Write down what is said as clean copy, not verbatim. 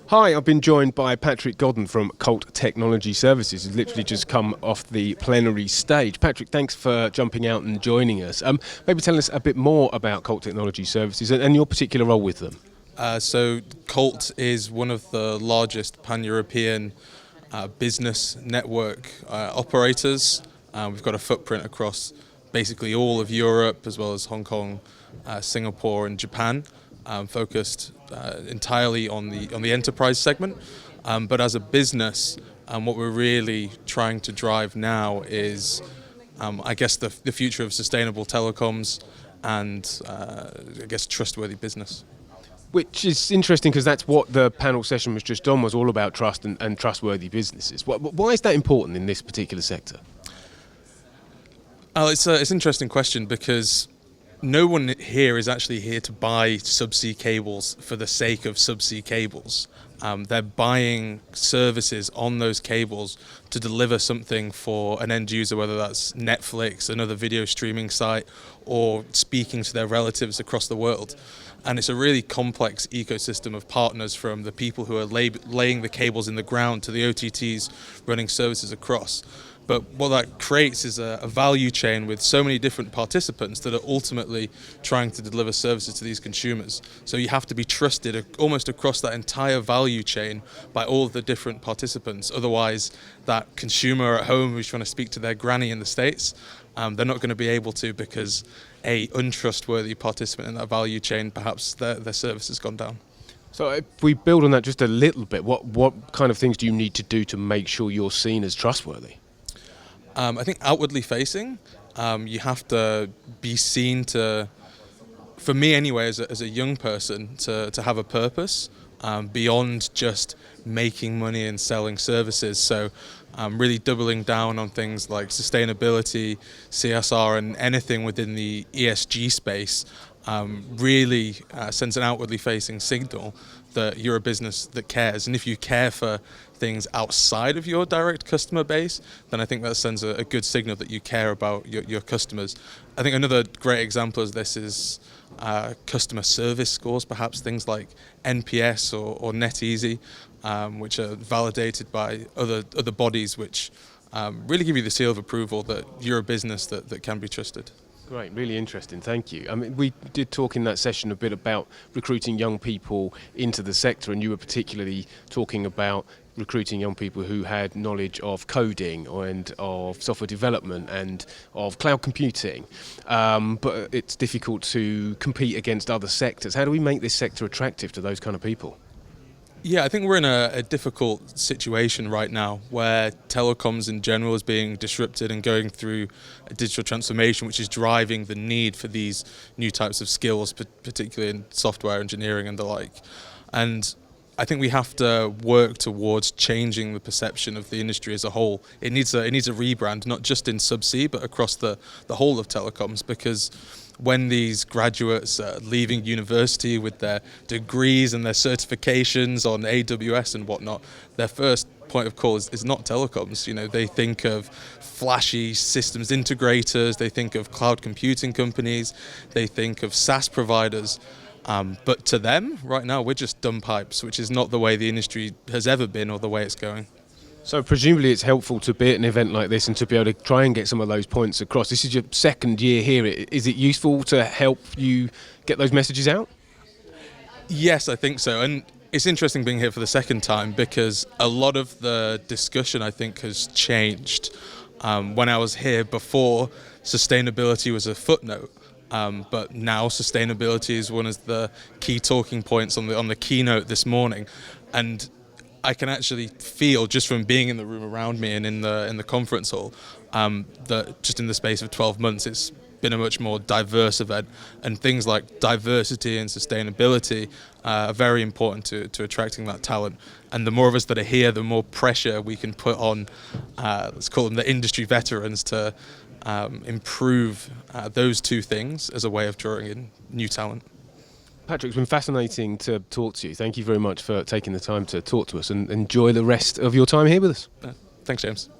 Hi, I've been joined by Patrick Godden from Colt Technology Services, who's literally just come off the plenary stage. Patrick, thanks for jumping out and joining us. Maybe tell us a bit more about Colt Technology Services and your particular role with them. So Colt is one of the largest pan-European business network operators. We've got a footprint across basically all of Europe, as well as Hong Kong, Singapore and Japan, focused entirely on the enterprise segment. But as a business, what we're really trying to drive now is, I guess, the future of sustainable telecoms and, I guess, trustworthy business. Which is interesting because that's what the panel session was just on, was all about trust and trustworthy businesses. Why is that important in this particular sector? It's an interesting question because no one here is actually here to buy subsea cables for the sake of subsea cables. They're buying services on those cables to deliver something for an end user, whether that's Netflix, another video streaming site, or speaking to their relatives across the world. And it's a really complex ecosystem of partners, from the people who are laying the cables in the ground to the OTTs running services across. But what that creates is a value chain with so many different participants that are ultimately trying to deliver services to these consumers. So you have to be trusted almost across that entire value chain by all of the different participants. Otherwise, that consumer at home who's trying to speak to their granny in the States, they're not going to be able to, because a untrustworthy participant in that value chain, perhaps their service has gone down. So if we build on that just a little bit, what kind of things do you need to do to make sure you're seen as trustworthy? I think outwardly facing, you have to be seen to, for me anyway, as a young person, to have a purpose beyond just making money and selling services. So really doubling down on things like sustainability, CSR, and anything within the ESG space really sends an outwardly facing signal that you're a business that cares. And if you care for things outside of your direct customer base, then I think that sends a good signal that you care about your customers. I think another great example of this is customer service scores, perhaps things like NPS or NetEasy, which are validated by other bodies, which really give you the seal of approval that you're a business that can be trusted. Great, really interesting, thank you. I mean, we did talk in that session a bit about recruiting young people into the sector, and you were particularly talking about recruiting young people who had knowledge of coding and of software development and of cloud computing. But it's difficult to compete against other sectors. How do we make this sector attractive to those kind of people? Yeah, I think we're in a difficult situation right now where telecoms in general is being disrupted and going through a digital transformation, which is driving the need for these new types of skills, particularly in software engineering and the like. And I think we have to work towards changing the perception of the industry as a whole. It needs a rebrand, not just in subsea, but across the whole of telecoms, because when these graduates are leaving university with their degrees and their certifications on AWS and whatnot, their first point of call is not telecoms. You know, they think of flashy systems integrators, they think of cloud computing companies, they think of SaaS providers. But to them, right now, we're just dumb pipes, which is not the way the industry has ever been or the way it's going. So presumably it's helpful to be at an event like this and to be able to try and get some of those points across. This is your second year here. Is it useful to help you get those messages out? Yes, I think so. And it's interesting being here for the second time because a lot of the discussion, I think, has changed. When I was here before, sustainability was a footnote. But now sustainability is one of the key talking points on the keynote this morning. And I can actually feel, just from being in the room around me and in the conference hall, that just in the space of 12 months, it's been a much more diverse event. And things like diversity and sustainability are very important to attracting that talent. And the more of us that are here, the more pressure we can put on, let's call them the industry veterans, to improve those two things as a way of drawing in new talent. Patrick, it's been fascinating to talk to you. Thank you very much for taking the time to talk to us, and enjoy the rest of your time here with us. Thanks, James.